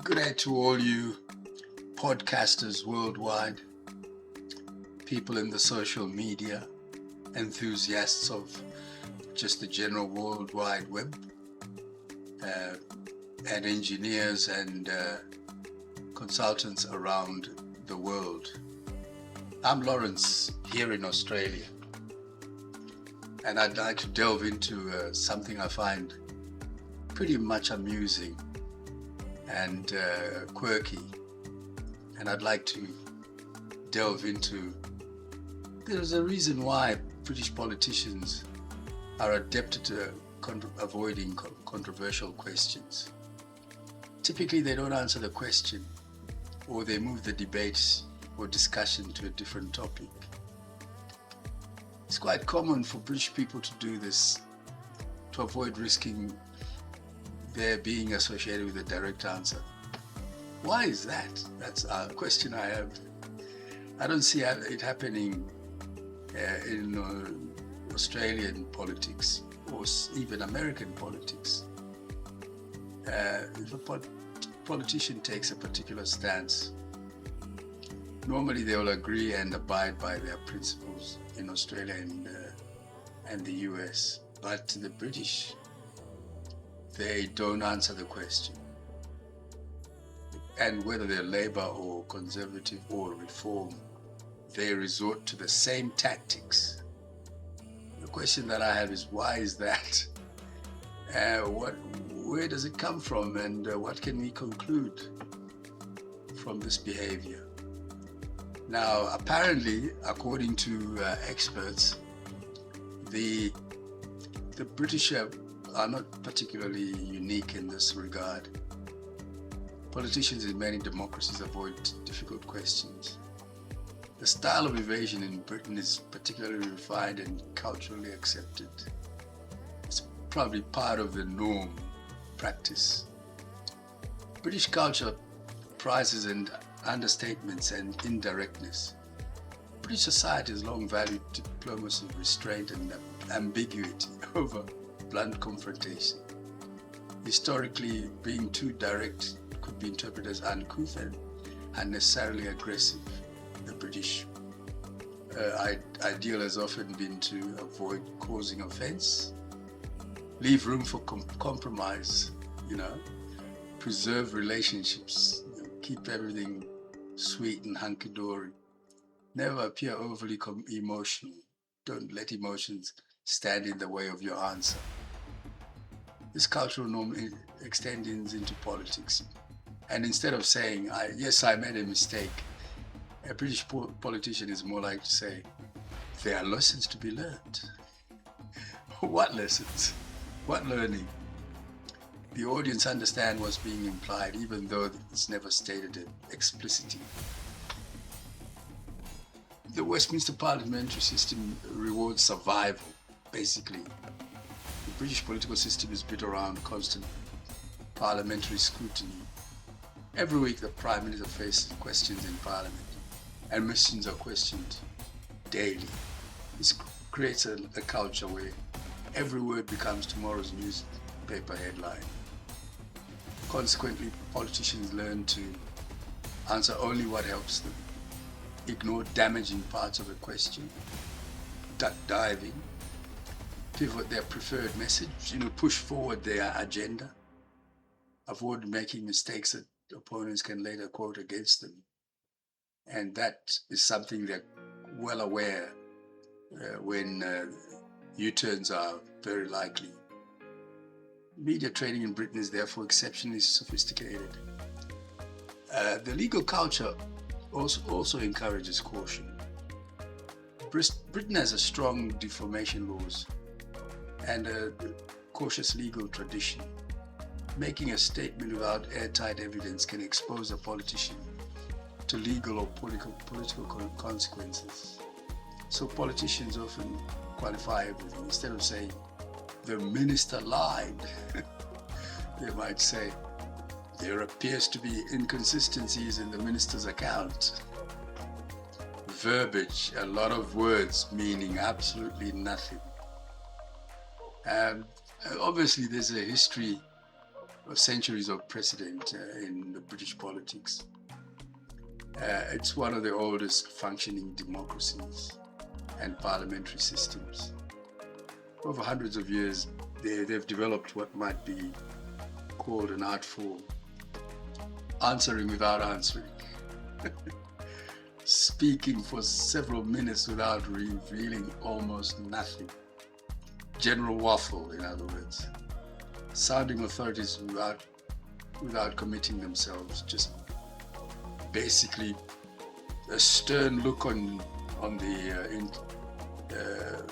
Good day to all you podcasters worldwide, people in the social media, enthusiasts of just the general World Wide Web, and engineers and consultants around the world. I'm Lawrence here in Australia, and I'd like to delve into something I find pretty much amusing and quirky, and I'd like to delve into there's a reason why British politicians are adept at avoiding controversial questions. Typically they don't answer the question, or they move the debate or discussion to a different topic. It's quite common for British people to do this to avoid risking their being associated with a direct answer. Why is that? That's a question I have. I don't see it happening in Australian politics or even American politics. If a politician takes a particular stance, normally they will agree and abide by their principles in Australia and the US. But the British, they don't answer the question. And whether they're Labour or Conservative or Reform, they resort to the same tactics. The question that I have is, why is that? Where does it come from, and what can we conclude from this behavior? Now, apparently, according to experts, the British are not particularly unique in this regard. Politicians in many democracies avoid difficult questions. The style of evasion in Britain is particularly refined and culturally accepted. It's probably part of the norm practice. British culture prizes and understatements and indirectness. British society has long valued diplomacy, restraint, and ambiguity over blunt confrontation. Historically, being too direct could be interpreted as uncouth and unnecessarily aggressive. The British ideal has often been to avoid causing offense, leave room for compromise, preserve relationships, keep everything sweet and hunky-dory, never appear overly emotional. Don't let emotions stand in the way of your answer. This cultural norm extends into politics. And instead of saying, yes, I made a mistake, a British politician is more like to say, there are lessons to be learned. What lessons? What learning? The audience understand what's being implied, even though it's never stated explicitly. The Westminster parliamentary system rewards survival, basically. The British political system is built around constant parliamentary scrutiny. Every week the Prime Minister faces questions in Parliament, and missions are questioned daily. This creates a culture where every word becomes tomorrow's newspaper headline. Consequently, politicians learn to answer only what helps them, ignore damaging parts of a question, duck diving, pivot their preferred message, push forward their agenda, avoid making mistakes that opponents can later quote against them. And that is something they're well aware when U-turns are very likely. Media training in Britain is therefore exceptionally sophisticated. The legal culture also encourages caution. Britain has a strong defamation laws and a cautious legal tradition. Making a statement without airtight evidence can expose a politician to legal or political consequences. So politicians often qualify everything. Instead of saying, the minister lied, they might say, there appears to be inconsistencies in the minister's account. Verbiage, a lot of words meaning absolutely nothing. Obviously, there's a history centuries of precedent in the British politics. It's one of the oldest functioning democracies and parliamentary systems. Over hundreds of years, they've developed what might be called an art form, answering without answering, speaking for several minutes without revealing almost nothing. General waffle, in other words. Sounding authorities without committing themselves, just basically a stern look on the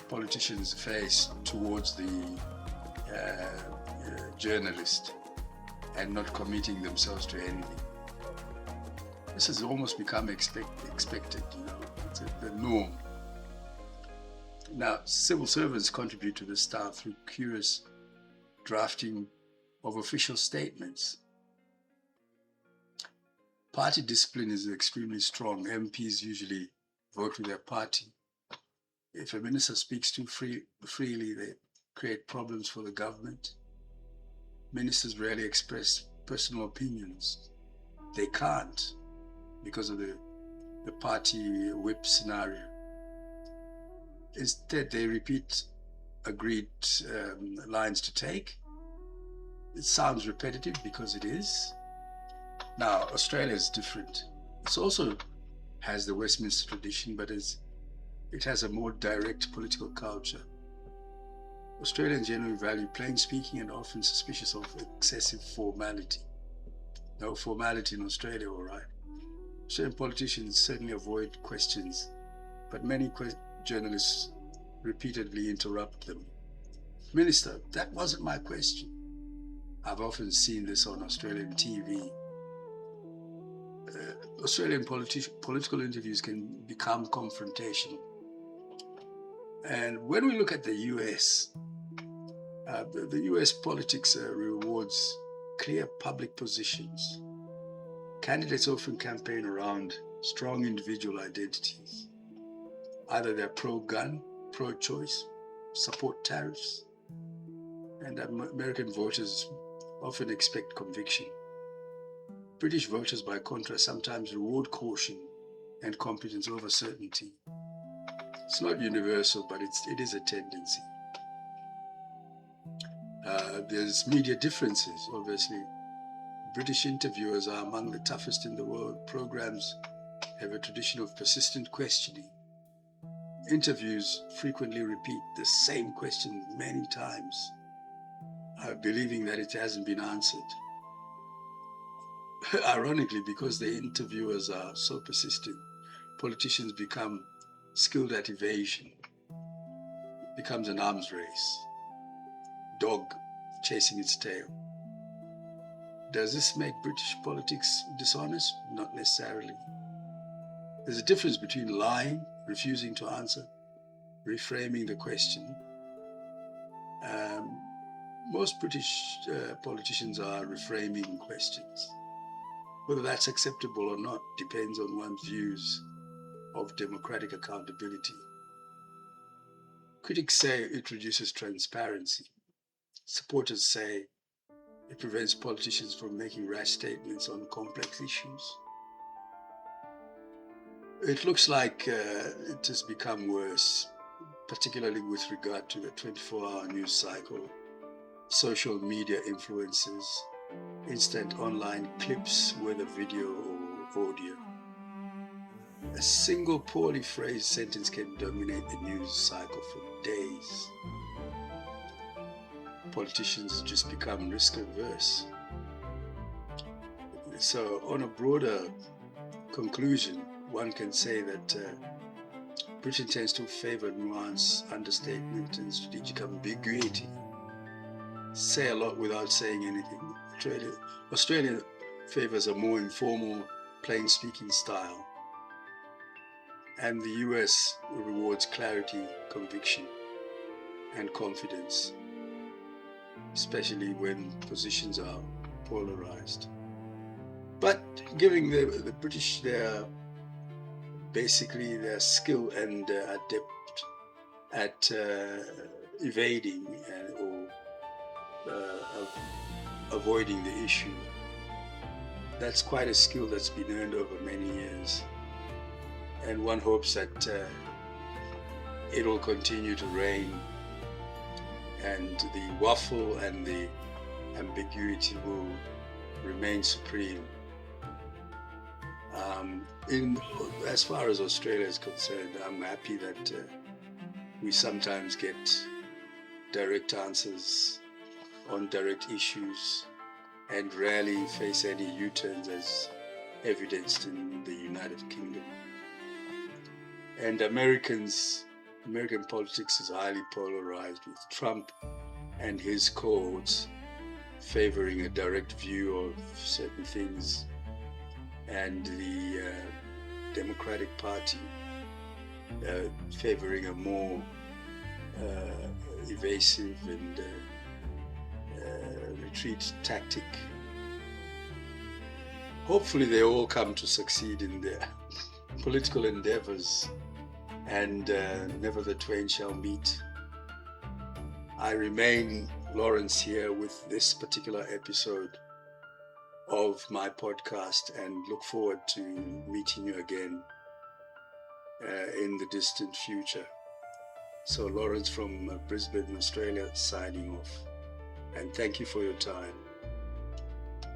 politician's face towards the journalist and not committing themselves to anything. This has almost become expected, it's the norm. Now, civil servants contribute to this style through curious drafting of official statements. Party discipline is extremely strong. MPs usually vote with their party. If a minister speaks too freely, they create problems for the government. Ministers rarely express personal opinions. They can't because of the party whip scenario. Instead, they repeat agreed lines to take. It sounds repetitive because it is. Now, Australia is different. It also has the Westminster tradition, but it has a more direct political culture. Australians generally value plain speaking and often suspicious of excessive formality. No formality in Australia, all right. Australian politicians certainly avoid questions, but many journalists repeatedly interrupt them. Minister, that wasn't my question. I've often seen this on Australian TV. Australian political interviews can become confrontational. And when we look at the US, the US politics rewards clear public positions. Candidates often campaign around strong individual identities. Either they're pro-gun, pro-choice, support tariffs, and American voters often expect conviction. British voters, by contrast, sometimes reward caution and competence over certainty. It's not universal, but it is a tendency. There's media differences, obviously. British interviewers are among the toughest in the world. Programs have a tradition of persistent questioning. Interviews frequently repeat the same question many times, believing that it hasn't been answered. Ironically, because the interviewers are so persistent, politicians become skilled at evasion. It becomes an arms race. Dog chasing its tail. Does this make British politics dishonest? Not necessarily. There's a difference between lying, refusing to answer, reframing the question. Most British politicians are reframing questions. Whether that's acceptable or not depends on one's views of democratic accountability. Critics say it reduces transparency. Supporters say it prevents politicians from making rash statements on complex issues. It looks like it has become worse, particularly with regard to the 24-hour news cycle, social media influences, instant online clips, whether video or audio. A single poorly phrased sentence can dominate the news cycle for days. Politicians just become risk averse. So on a broader conclusion, one can say that Britain tends to favor nuance, understatement, and strategic ambiguity. Say a lot without saying anything. Australia favors a more informal, plain-speaking style. And the US rewards clarity, conviction, and confidence, especially when positions are polarized. But giving the British their skill and adept at evading or avoiding the issue. That's quite a skill that's been earned over many years. And one hopes that it will continue to reign, and the waffle and the ambiguity will remain supreme. As far as Australia is concerned, I'm happy that we sometimes get direct answers on direct issues and rarely face any U-turns as evidenced in the United Kingdom. And American politics is highly polarized, with Trump and his cohorts favoring a direct view of certain things, and the Democratic Party favoring a more evasive and retreat tactic. Hopefully they all come to succeed in their political endeavors, and never the twain shall meet. I remain Lawrence here with this particular episode of my podcast, and look forward to meeting you again in the distant future. So Lawrence from Brisbane, Australia, signing off. And thank you for your time.